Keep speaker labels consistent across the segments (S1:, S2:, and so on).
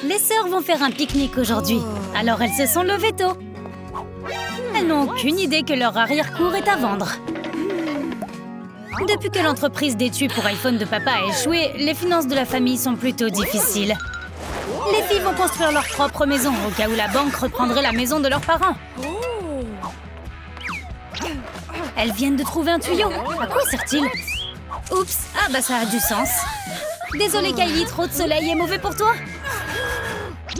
S1: Les sœurs vont faire un pique-nique aujourd'hui, alors elles se sont levées tôt. Elles n'ont aucune idée que leur arrière-cour est à vendre. Depuis que l'entreprise d'étui pour iPhone de papa a échoué, les finances de la famille sont plutôt difficiles. Les filles vont construire leur propre maison au cas où la banque reprendrait la maison de leurs parents. Elles viennent de trouver un tuyau. À quoi sert-il? Oups, ah bah ça a du sens. Désolée Kylie, trop de soleil est mauvais pour toi?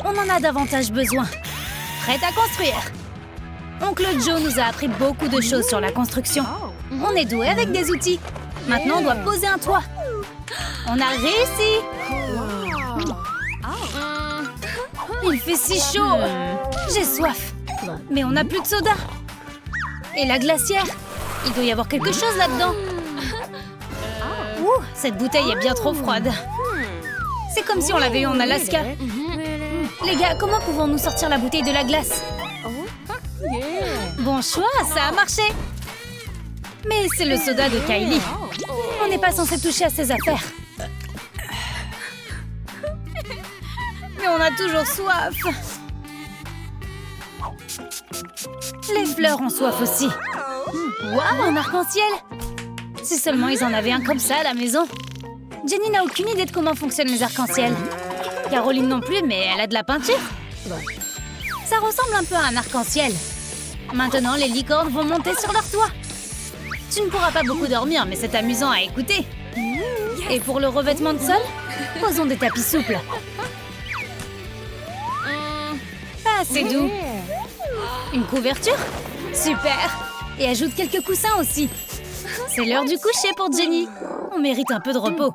S1: On en a davantage besoin. Prête à construire? Oncle Joe nous a appris beaucoup de choses sur la construction. On est doué avec des outils. Maintenant, on doit poser un toit. On a réussi! Il fait si chaud! J'ai soif. Mais on n'a plus de soda. Et la glacière? Il doit y avoir quelque chose là-dedans. Ouh, cette bouteille est bien trop froide. C'est comme si on l'avait eu en Alaska. Les gars, comment pouvons-nous sortir la bouteille de la glace? Bon choix, ça a marché. Mais c'est le soda de Kylie. On n'est pas censé toucher à ses affaires. Mais on a toujours soif. Les fleurs ont soif aussi. Waouh, un arc-en-ciel! Si seulement ils en avaient un comme ça à la maison. Jenny n'a aucune idée de comment fonctionnent les arcs-en-ciel. Caroline non plus, mais elle a de la peinture. Ça ressemble un peu à un arc-en-ciel. Maintenant, les licornes vont monter sur leur toit. Tu ne pourras pas beaucoup dormir, mais c'est amusant à écouter. Et pour le revêtement de sol, posons des tapis souples. Pas assez doux. Une couverture? Super! Et ajoute quelques coussins aussi. C'est l'heure du coucher pour Jenny. On mérite un peu de repos.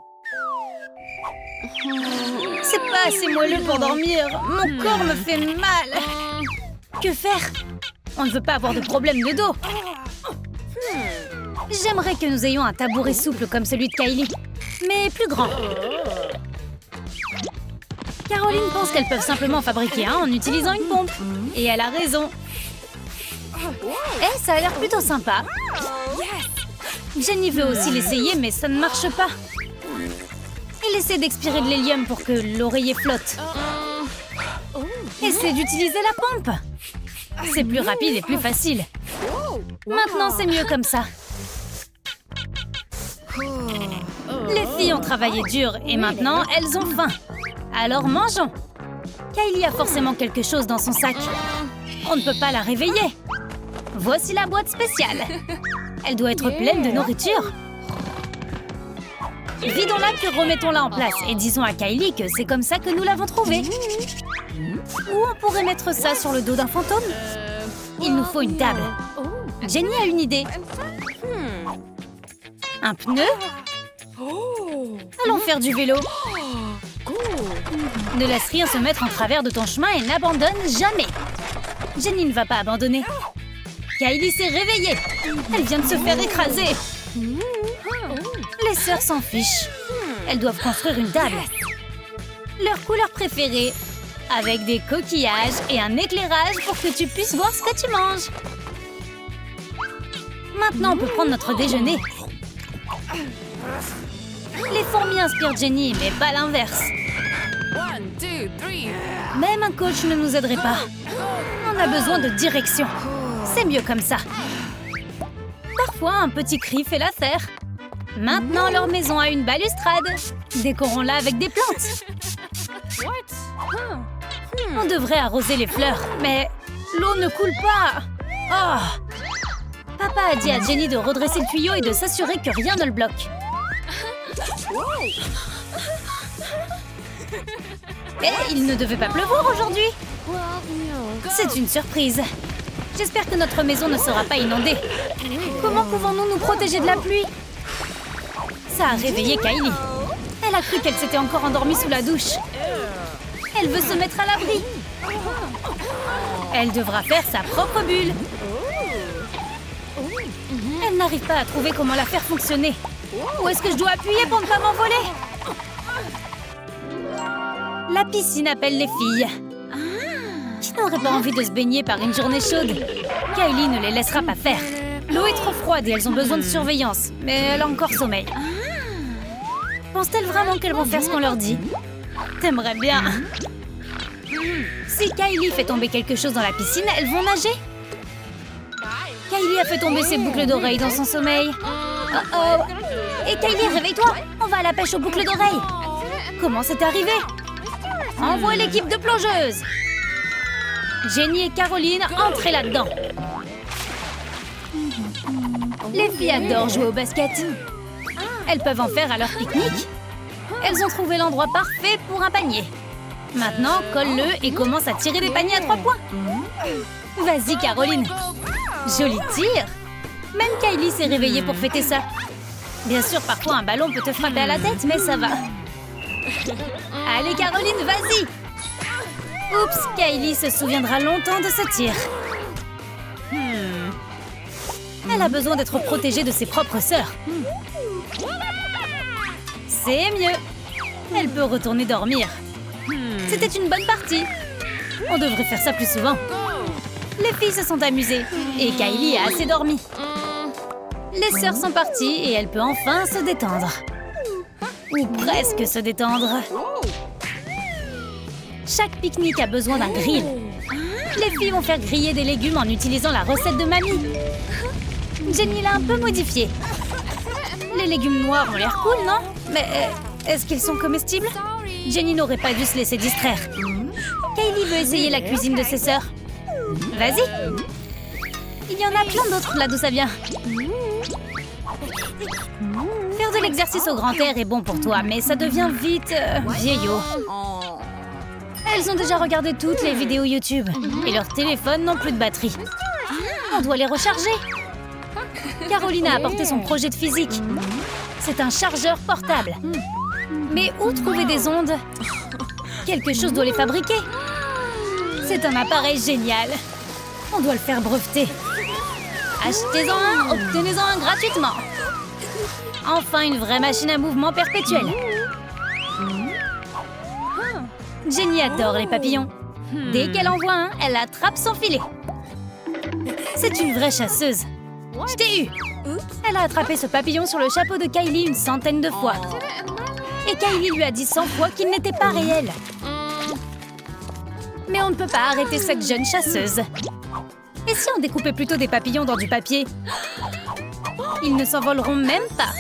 S1: C'est pas assez moelleux pour dormir. Mon corps me fait mal. Que faire? On ne veut pas avoir de problème de dos. J'aimerais que nous ayons un tabouret souple comme celui de Kylie, mais plus grand. Caroline pense qu'elles peuvent simplement fabriquer un en utilisant une pompe. Et elle a raison. Eh, ça a l'air plutôt sympa. Jenny veut aussi l'essayer, mais ça ne marche pas. Il essaie d'expirer de l'hélium pour que l'oreiller flotte. Essaie d'utiliser la pompe. C'est plus rapide et plus facile. Maintenant, c'est mieux comme ça. Les filles ont travaillé dur et maintenant, elles ont faim. Alors mangeons. Kylie a forcément quelque chose dans son sac. On ne peut pas la réveiller. Voici la boîte spéciale. Elle doit être pleine de nourriture. Vidons-la puis remettons-la en place et disons à Kylie que c'est comme ça que nous l'avons trouvée. Ou on pourrait mettre ça sur le dos d'un fantôme. Il nous faut une table. Jenny a une idée. Un pneu? Allons faire du vélo. Ne laisse rien se mettre en travers de ton chemin et n'abandonne jamais. Jenny ne va pas abandonner. Kylie s'est réveillée. Elle vient de se faire écraser. Les sœurs s'en fichent. Elles doivent construire une table. Leur couleur préférée. Avec des coquillages et un éclairage pour que tu puisses voir ce que tu manges. Maintenant, on peut prendre notre déjeuner. Les fourmis inspirent Jenny, mais pas l'inverse. Même un coach ne nous aiderait pas. On a besoin de direction. C'est mieux comme ça. Parfois, un petit cri fait l'affaire. Maintenant, leur maison a une balustrade. Décorons-la avec des plantes. On devrait arroser les fleurs, mais l'eau ne coule pas. Oh. Papa a dit à Jenny de redresser le tuyau et de s'assurer que rien ne le bloque. Et il ne devait pas pleuvoir aujourd'hui. C'est une surprise. J'espère que notre maison ne sera pas inondée. Comment pouvons-nous nous protéger de la pluie? Ça a réveillé Kylie. Elle a cru qu'elle s'était encore endormie sous la douche. Elle veut se mettre à l'abri. Elle devra faire sa propre bulle. Elle n'arrive pas à trouver comment la faire fonctionner. Où est-ce que je dois appuyer pour ne pas m'envoler? La piscine appelle les filles. Qui n'aurait pas envie de se baigner par une journée chaude? Kylie ne les laissera pas faire. L'eau est trop froide et elles ont besoin de surveillance. Mais elle a encore sommeil. Pensent-elles vraiment qu'elles vont faire ce qu'on leur dit? T'aimerais bien. Si Kylie fait tomber quelque chose dans la piscine, elles vont nager. Kylie a fait tomber ses boucles d'oreilles dans son sommeil. Oh. Et Kylie, réveille-toi. On va à la pêche aux boucles d'oreilles. Comment c'est arrivé? Envoie l'équipe de plongeuses. Jenny et Caroline, entrez là-dedans. Les filles adorent jouer au basket. Elles peuvent en faire à leur pique-nique. Elles ont trouvé l'endroit parfait pour un panier. Maintenant, colle-le et commence à tirer des paniers à 3 points. Vas-y, Caroline. Joli tir. Même Kylie s'est réveillée pour fêter ça. Bien sûr, parfois un ballon peut te frapper à la tête, mais ça va. Allez, Caroline, vas-y. Oups, Kylie se souviendra longtemps de ce tir. Elle a besoin d'être protégée de ses propres sœurs. C'est mieux. Elle peut retourner dormir. C'était une bonne partie. On devrait faire ça plus souvent. Les filles se sont amusées et Kylie a assez dormi. Les sœurs sont parties et elle peut enfin se détendre. Ou presque se détendre. Chaque pique-nique a besoin d'un grill. Les filles vont faire griller des légumes en utilisant la recette de mamie. Jenny l'a un peu modifié. Les légumes noirs ont l'air cool, non? Mais est-ce qu'ils sont comestibles? Jenny n'aurait pas dû se laisser distraire. Kylie veut essayer la cuisine de ses sœurs. Vas-y. Il y en a plein d'autres là d'où ça vient. Faire de l'exercice au grand air est bon pour toi, mais ça devient vite vieillot. Elles ont déjà regardé toutes les vidéos YouTube et leurs téléphones n'ont plus de batterie. On doit les recharger. Caroline a apporté son projet de physique. C'est un chargeur portable. Mais où trouver des ondes? Quelque chose doit les fabriquer. C'est un appareil génial. On doit le faire breveter. Achetez-en un, obtenez-en un gratuitement. Enfin, une vraie machine à mouvement perpétuel. Jenny adore les papillons. Dès qu'elle en voit un, elle attrape son filet. C'est une vraie chasseuse. Je t'ai eu. Elle a attrapé ce papillon sur le chapeau de Kylie une centaine de fois. Et Kylie lui a dit 100 fois qu'il n'était pas réel. Mais on ne peut pas arrêter cette jeune chasseuse. Et si on découpait plutôt des papillons dans du papier? Ils ne s'envoleront même pas.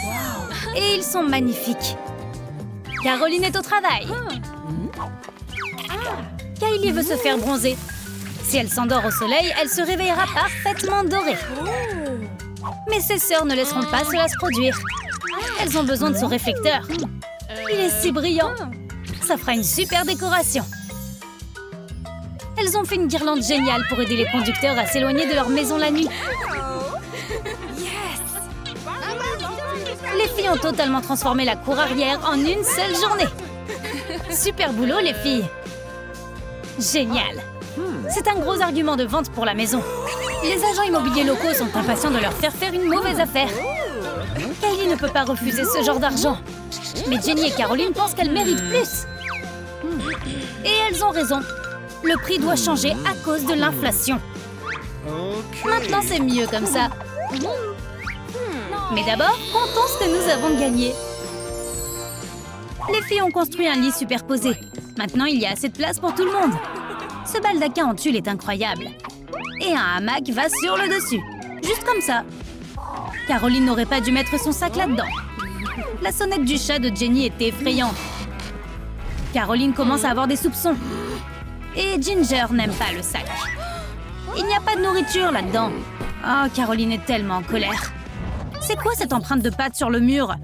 S1: Et ils sont magnifiques. Caroline est au travail. Kylie veut se faire bronzer. Si elle s'endort au soleil, elle se réveillera parfaitement dorée. Mais ses sœurs ne laisseront pas cela se produire. Elles ont besoin de ce réflecteur. Il est si brillant. Ça fera une super décoration. Elles ont fait une guirlande géniale pour aider les conducteurs à s'éloigner de leur maison la nuit. Les filles ont totalement transformé la cour arrière en une seule journée. Super boulot, les filles. Génial. C'est un gros argument de vente pour la maison. Les agents immobiliers locaux sont impatients de leur faire une mauvaise affaire. Kylie ne peut pas refuser ce genre d'argent. Mais Jenny et Caroline pensent qu'elles méritent plus. Et elles ont raison. Le prix doit changer à cause de l'inflation. Maintenant, c'est mieux comme ça. Mais d'abord, comptons ce que nous avons gagné. Les filles ont construit un lit superposé. Maintenant, il y a assez de place pour tout le monde. Ce baldaquin en tulle est incroyable. Et un hamac va sur le dessus. Juste comme ça. Caroline n'aurait pas dû mettre son sac là-dedans. La sonnette du chat de Jenny est effrayante. Caroline commence à avoir des soupçons. Et Ginger n'aime pas le sac. Il n'y a pas de nourriture là-dedans. Oh, Caroline est tellement en colère. C'est quoi cette empreinte de patte sur le mur?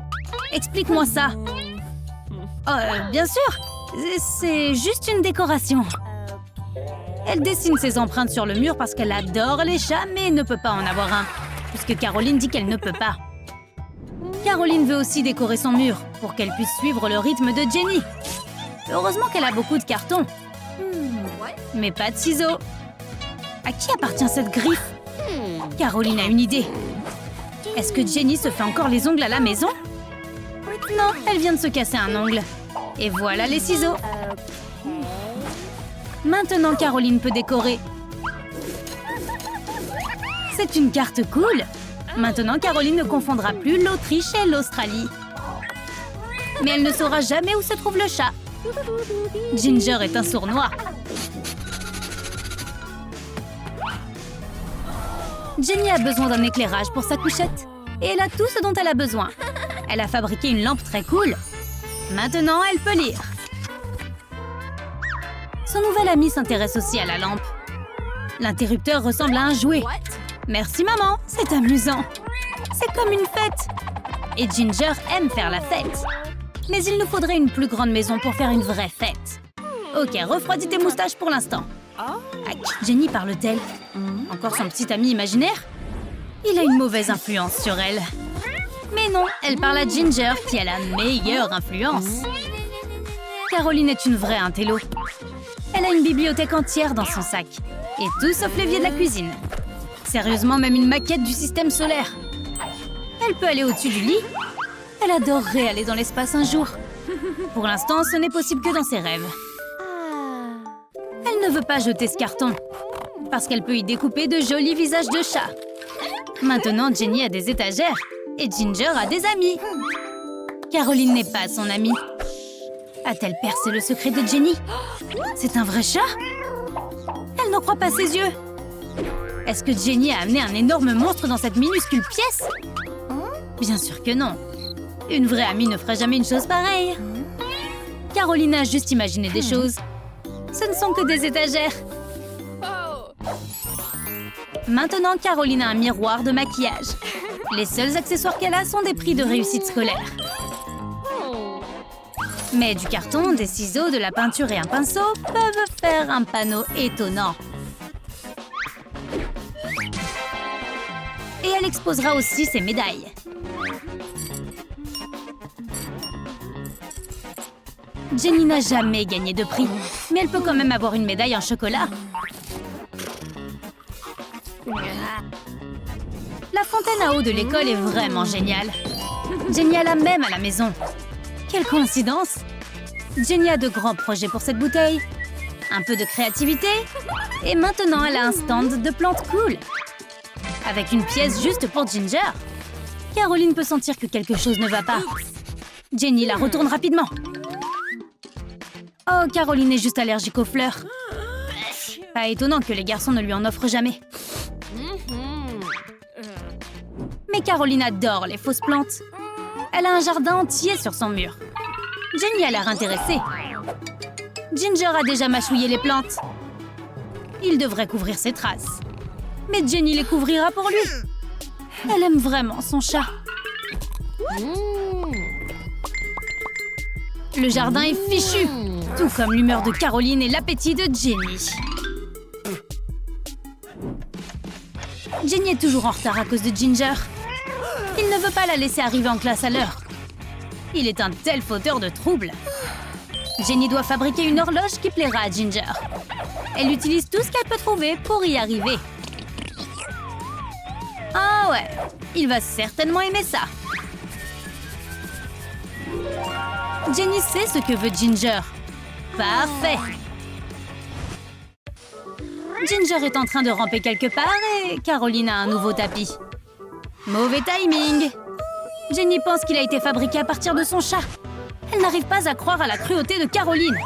S1: Explique-moi ça. Oh, bien sûr. C'est juste une décoration. Elle dessine ses empreintes sur le mur parce qu'elle adore les chats, mais ne peut pas en avoir un. Puisque Caroline dit qu'elle ne peut pas. Caroline veut aussi décorer son mur pour qu'elle puisse suivre le rythme de Jenny. Heureusement qu'elle a beaucoup de cartons. Mais pas de ciseaux. À qui appartient cette griffe? Caroline a une idée. Est-ce que Jenny se fait encore les ongles à la maison? Non, elle vient de se casser un ongle. Et voilà les ciseaux. Maintenant, Caroline peut décorer. C'est une carte cool. Maintenant, Caroline ne confondra plus l'Autriche et l'Australie. Mais elle ne saura jamais où se trouve le chat. Ginger est un sournois. Jenny a besoin d'un éclairage pour sa couchette. Et elle a tout ce dont elle a besoin. Elle a fabriqué une lampe très cool. Maintenant, elle peut lire. Son nouvel ami s'intéresse aussi à la lampe. L'interrupteur ressemble à un jouet. Merci maman, c'est amusant. C'est comme une fête. Et Ginger aime faire la fête. Mais il nous faudrait une plus grande maison pour faire une vraie fête. Ok, refroidis tes moustaches pour l'instant. À qui Jenny parle-t-elle? Encore son petit ami imaginaire? Il a une mauvaise influence sur elle. Mais non, elle parle à Ginger qui a la meilleure influence. Caroline est une vraie intello. Elle a une bibliothèque entière dans son sac. Et tout sauf l'évier de la cuisine. Sérieusement, même une maquette du système solaire. Elle peut aller au-dessus du lit. Elle adorerait aller dans l'espace un jour. Pour l'instant, ce n'est possible que dans ses rêves. Elle ne veut pas jeter ce carton. Parce qu'elle peut y découper de jolis visages de chats. Maintenant, Jenny a des étagères. Et Ginger a des amis. Caroline n'est pas son amie. A-t-elle percé le secret de Jenny? C'est un vrai chat? Elle n'en croit pas ses yeux. Est-ce que Jenny a amené un énorme monstre dans cette minuscule pièce? Bien sûr que non. Une vraie amie ne fera jamais une chose pareille. Caroline a juste imaginé des choses. Ce ne sont que des étagères. Maintenant, Caroline a un miroir de maquillage. Les seuls accessoires qu'elle a sont des prix de réussite scolaire. Mais du carton, des ciseaux, de la peinture et un pinceau peuvent faire un panneau étonnant. Et elle exposera aussi ses médailles. Jenny n'a jamais gagné de prix, mais elle peut quand même avoir une médaille en chocolat. La fontaine à eau de l'école est vraiment géniale. Jenny a la même à la maison. Quelle coïncidence! Jenny a de grands projets pour cette bouteille. Un peu de créativité. Et maintenant, elle a un stand de plantes cool. Avec une pièce juste pour Ginger. Caroline peut sentir que quelque chose ne va pas. Jenny la retourne rapidement. Oh, Caroline est juste allergique aux fleurs. Pas étonnant que les garçons ne lui en offrent jamais. Mais Caroline adore les fausses plantes. Elle a un jardin entier sur son mur. Jenny a l'air intéressée. Ginger a déjà mâchouillé les plantes. Il devrait couvrir ses traces. Mais Jenny les couvrira pour lui. Elle aime vraiment son chat. Le jardin est fichu, tout comme l'humeur de Caroline et l'appétit de Jenny. Jenny est toujours en retard à cause de Ginger. Il ne veut pas la laisser arriver en classe à l'heure. Il est un tel fauteur de troubles. Jenny doit fabriquer une horloge qui plaira à Ginger. Elle utilise tout ce qu'elle peut trouver pour y arriver. Ah ouais, il va certainement aimer ça. Jenny sait ce que veut Ginger. Parfait. Ginger est en train de ramper quelque part et Caroline a un nouveau tapis. Mauvais timing. Jenny pense qu'il a été fabriqué à partir de son chat. Elle n'arrive pas à croire à la cruauté de Caroline.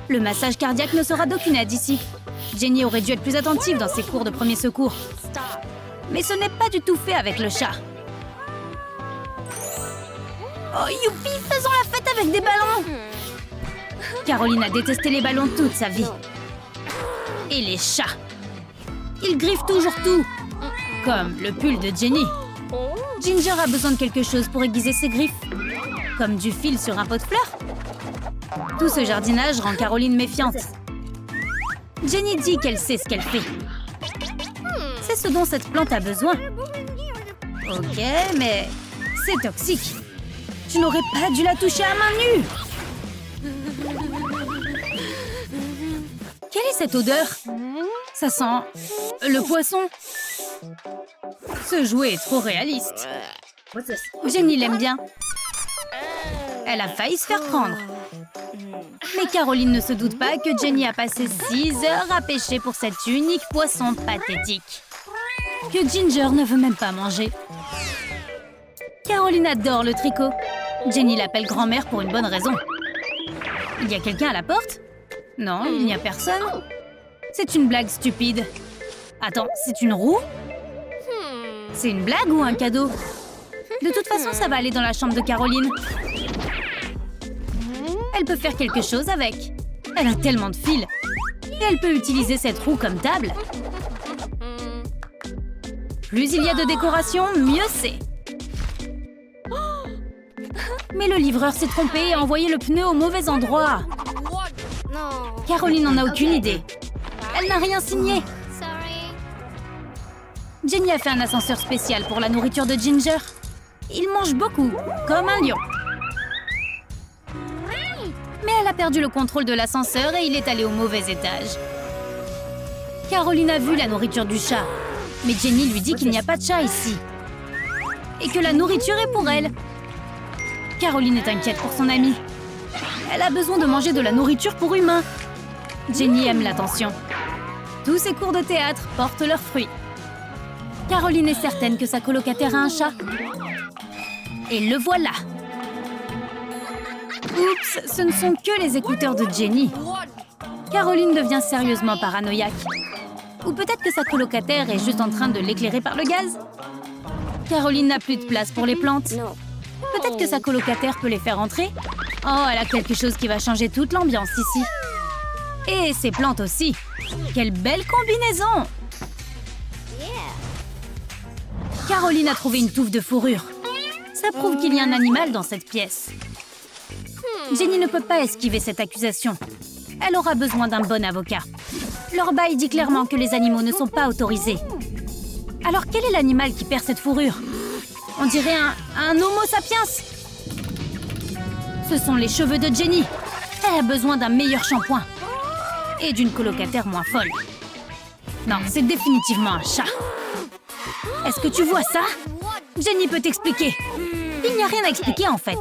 S1: Le massage cardiaque ne sera d'aucune aide ici. Jenny aurait dû être plus attentive dans ses cours de premier secours. Mais ce n'est pas du tout fait avec le chat. Oh youpi, faisons la fête avec des ballons! Caroline a détesté les ballons toute sa vie. Et les chats. Ils griffent toujours tout. Comme le pull de Jenny. Ginger a besoin de quelque chose pour aiguiser ses griffes. Comme du fil sur un pot de fleurs. Tout ce jardinage rend Caroline méfiante. Jenny dit qu'elle sait ce qu'elle fait. C'est ce dont cette plante a besoin. Ok, mais c'est toxique. Tu n'aurais pas dû la toucher à main nue. Quelle est cette odeur? Ça sent le poisson. Ce jouet est trop réaliste. Jenny l'aime bien. Elle a failli se faire prendre. Mais Caroline ne se doute pas que Jenny a passé 6 heures à pêcher pour cet unique poisson pathétique. Que Ginger ne veut même pas manger. Caroline adore le tricot. Jenny l'appelle grand-mère pour une bonne raison. Il y a quelqu'un à la porte? Non, il n'y a personne. C'est une blague stupide. Attends, c'est une roue? C'est une blague ou un cadeau? De toute façon, ça va aller dans la chambre de Caroline. Elle peut faire quelque chose avec. Elle a tellement de fils. Et elle peut utiliser cette roue comme table. Plus il y a de décoration, mieux c'est. Mais le livreur s'est trompé et a envoyé le pneu au mauvais endroit. Caroline n'en a aucune idée. Elle n'a rien signé. Jenny a fait un ascenseur spécial pour la nourriture de Ginger. Il mange beaucoup, comme un lion. Mais elle a perdu le contrôle de l'ascenseur et il est allé au mauvais étage. Caroline a vu la nourriture du chat. Mais Jenny lui dit qu'il n'y a pas de chat ici. Et que la nourriture est pour elle. Caroline est inquiète pour son amie. Elle a besoin de manger de la nourriture pour humains. Jenny aime l'attention. Tous ses cours de théâtre portent leurs fruits. Caroline est certaine que sa colocataire a un chat. Et le voilà. Oups, ce ne sont que les écouteurs de Jenny. Caroline devient sérieusement paranoïaque. Ou peut-être que sa colocataire est juste en train de l'éclairer par le gaz. Caroline n'a plus de place pour les plantes. Peut-être que sa colocataire peut les faire entrer. Oh, elle a quelque chose qui va changer toute l'ambiance ici. Et ses plantes aussi. Quelle belle combinaison! Caroline a trouvé une touffe de fourrure. Ça prouve qu'il y a un animal dans cette pièce. Jenny ne peut pas esquiver cette accusation. Elle aura besoin d'un bon avocat. Leur bail dit clairement que les animaux ne sont pas autorisés. Alors quel est l'animal qui perd cette fourrure? On dirait un Homo sapiens. Ce sont les cheveux de Jenny. Elle a besoin d'un meilleur shampoing. Et d'une colocataire moins folle. Non, c'est définitivement un chat. Est-ce que tu vois ça? Jenny peut t'expliquer. Il n'y a rien à expliquer en fait.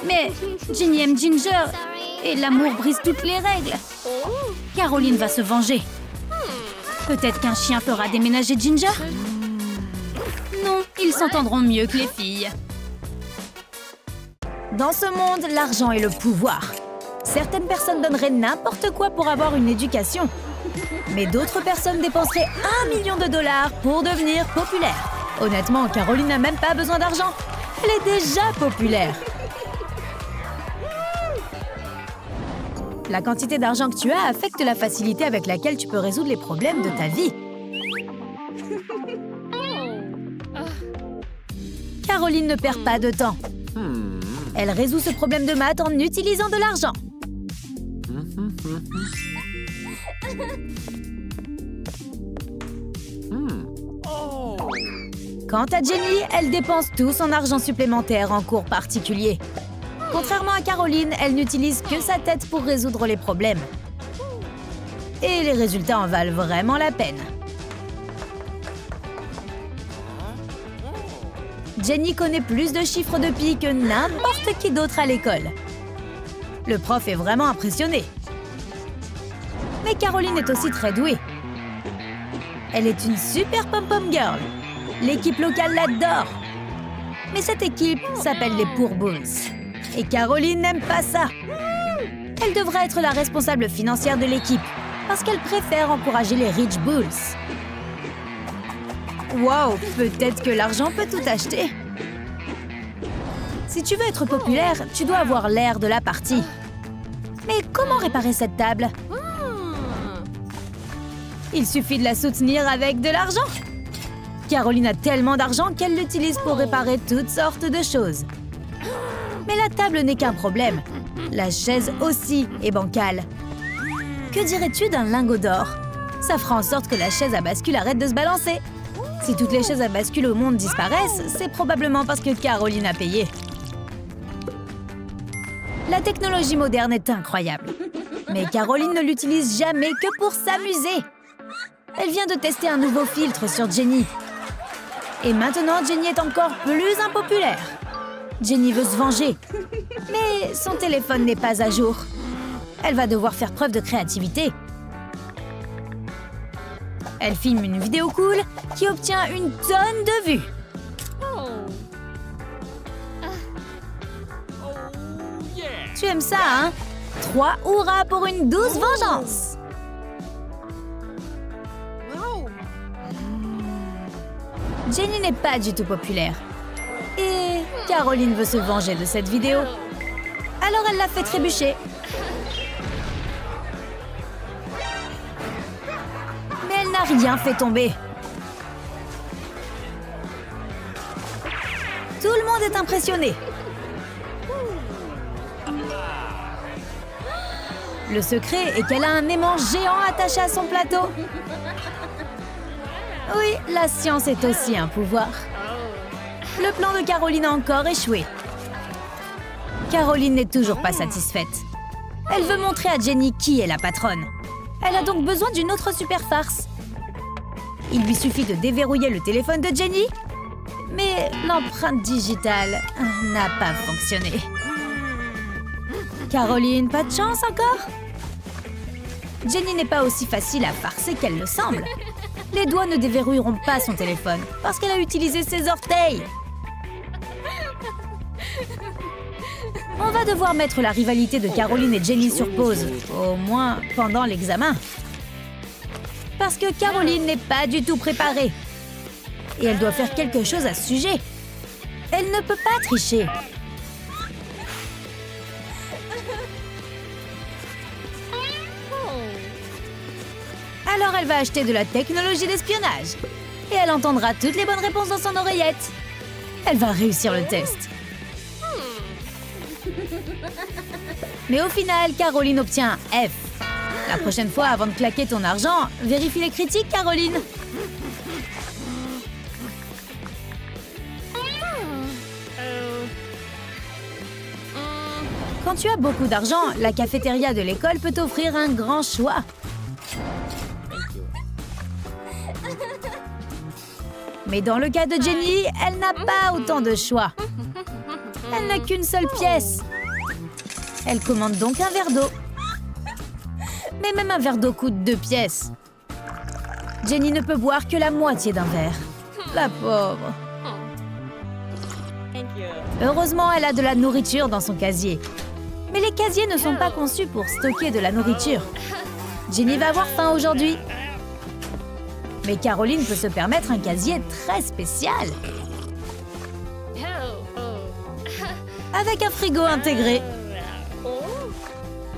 S1: Mais Jenny aime Ginger. Et l'amour brise toutes les règles. Caroline va se venger. Peut-être qu'un chien fera déménager Ginger? Non, ils s'entendront mieux que les filles. Dans ce monde, l'argent est le pouvoir. Certaines personnes donneraient n'importe quoi pour avoir une éducation. Mais d'autres personnes dépenseraient 1 million de dollars pour devenir populaire. Honnêtement, Caroline n'a même pas besoin d'argent. Elle est déjà populaire. La quantité d'argent que tu as affecte la facilité avec laquelle tu peux résoudre les problèmes de ta vie. Caroline ne perd pas de temps. Elle résout ce problème de maths en utilisant de l'argent. Quant à Jenny, elle dépense tout son argent supplémentaire en cours particuliers. Contrairement à Caroline, elle n'utilise que sa tête pour résoudre les problèmes. Et les résultats en valent vraiment la peine. Jenny connaît plus de chiffres de pi que n'importe qui d'autre à l'école. Le prof est vraiment impressionné. Mais Caroline est aussi très douée. Elle est une super pom-pom girl. L'équipe locale l'adore. Mais cette équipe s'appelle les Poor Bulls. Et Caroline n'aime pas ça. Elle devrait être la responsable financière de l'équipe parce qu'elle préfère encourager les Rich Bulls. Wow, peut-être que l'argent peut tout acheter. Si tu veux être populaire, tu dois avoir l'air de la partie. Mais comment réparer cette table? Il suffit de la soutenir avec de l'argent. Caroline a tellement d'argent qu'elle l'utilise pour réparer toutes sortes de choses. Mais la table n'est qu'un problème. La chaise aussi est bancale. Que dirais-tu d'un lingot d'or? Ça fera en sorte que la chaise à bascule arrête de se balancer. Si toutes les chaises à bascule au monde disparaissent, c'est probablement parce que Caroline a payé. La technologie moderne est incroyable. Mais Caroline ne l'utilise jamais que pour s'amuser. Elle vient de tester un nouveau filtre sur Jenny. Et maintenant, Jenny est encore plus impopulaire. Jenny veut se venger. Mais son téléphone n'est pas à jour. Elle va devoir faire preuve de créativité. Elle filme une vidéo cool qui obtient une tonne de vues. Tu aimes ça, hein? 3 hurrahs pour une douce vengeance. Jenny n'est pas du tout populaire. Et Caroline veut se venger de cette vidéo. Alors elle l'a fait trébucher. Mais elle n'a rien fait tomber. Tout le monde est impressionné. Le secret est qu'elle a un aimant géant attaché à son plateau. Oui, la science est aussi un pouvoir. Le plan de Caroline a encore échoué. Caroline n'est toujours pas satisfaite. Elle veut montrer à Jenny qui est la patronne. Elle a donc besoin d'une autre super farce. Il lui suffit de déverrouiller le téléphone de Jenny. Mais l'empreinte digitale n'a pas fonctionné. Caroline, pas de chance encore? Jenny n'est pas aussi facile à farcer qu'elle le semble. Les doigts ne déverrouilleront pas son téléphone parce qu'elle a utilisé ses orteils. On va devoir mettre la rivalité de Caroline et Jenny sur pause, au moins pendant l'examen. Parce que Caroline n'est pas du tout préparée. Et elle doit faire quelque chose à ce sujet. Elle ne peut pas tricher. Alors elle va acheter de la technologie d'espionnage. Et elle entendra toutes les bonnes réponses dans son oreillette. Elle va réussir le test. Mais au final, Caroline obtient un F. La prochaine fois, avant de claquer ton argent, vérifie les critiques, Caroline. Quand tu as beaucoup d'argent, la cafétéria de l'école peut t'offrir un grand choix. Mais dans le cas de Jenny, elle n'a pas autant de choix. Elle n'a qu'une seule pièce. Elle commande donc un verre d'eau. Mais même un verre d'eau coûte 2 pièces. Jenny ne peut boire que la moitié d'un verre. La pauvre. Heureusement, elle a de la nourriture dans son casier. Mais les casiers ne sont pas conçus pour stocker de la nourriture. Jenny va avoir faim aujourd'hui. Mais Caroline peut se permettre un casier très spécial. Avec un frigo intégré.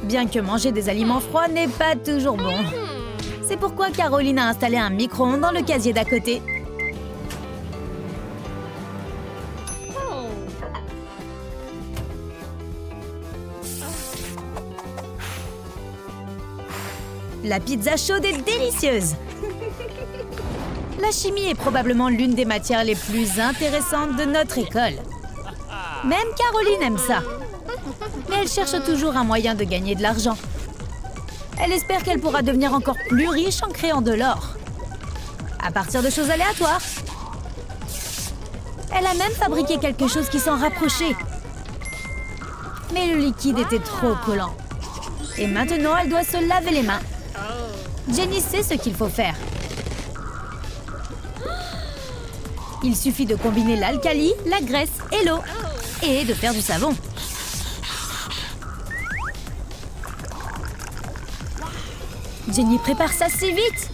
S1: Bien que manger des aliments froids n'est pas toujours bon. C'est pourquoi Caroline a installé un micro-ondes dans le casier d'à côté. La pizza chaude est délicieuse. La chimie est probablement l'une des matières les plus intéressantes de notre école. Même Caroline aime ça. Mais elle cherche toujours un moyen de gagner de l'argent. Elle espère qu'elle pourra devenir encore plus riche en créant de l'or. À partir de choses aléatoires. Elle a même fabriqué quelque chose qui s'en rapprochait. Mais le liquide était trop collant. Et maintenant, elle doit se laver les mains. Jenny sait ce qu'il faut faire. Il suffit de combiner l'alcali, la graisse et l'eau. Et de faire du savon. Jenny prépare ça si vite.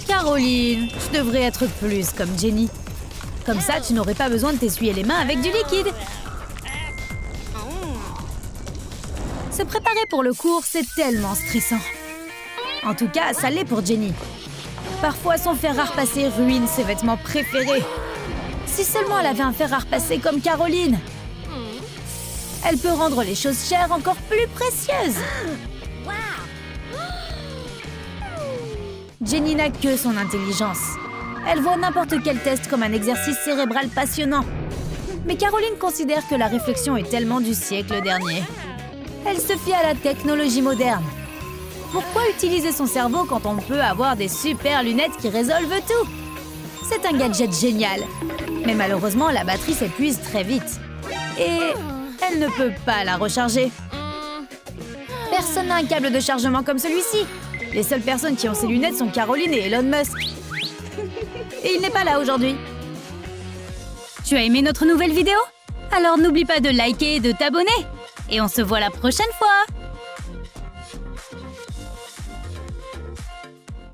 S1: Caroline, tu devrais être plus comme Jenny. Comme ça, tu n'aurais pas besoin de t'essuyer les mains avec du liquide. Se préparer pour le cours, c'est tellement stressant. En tout cas, ça l'est pour Jenny. Parfois, son fer à repasser ruine ses vêtements préférés. Si seulement elle avait un fer à repasser comme Caroline. Elle peut rendre les choses chères encore plus précieuses. Jenny n'a que son intelligence. Elle voit n'importe quel test comme un exercice cérébral passionnant. Mais Caroline considère que la réflexion est tellement du siècle dernier. Elle se fie à la technologie moderne. Pourquoi utiliser son cerveau quand on peut avoir des super lunettes qui résolvent tout? C'est un gadget génial. Mais malheureusement, la batterie s'épuise très vite. Et elle ne peut pas la recharger. Personne n'a un câble de chargement comme celui-ci. Les seules personnes qui ont ces lunettes sont Caroline et Elon Musk. Et il n'est pas là aujourd'hui. Tu as aimé notre nouvelle vidéo? Alors n'oublie pas de liker et de t'abonner. Et on se voit la prochaine fois.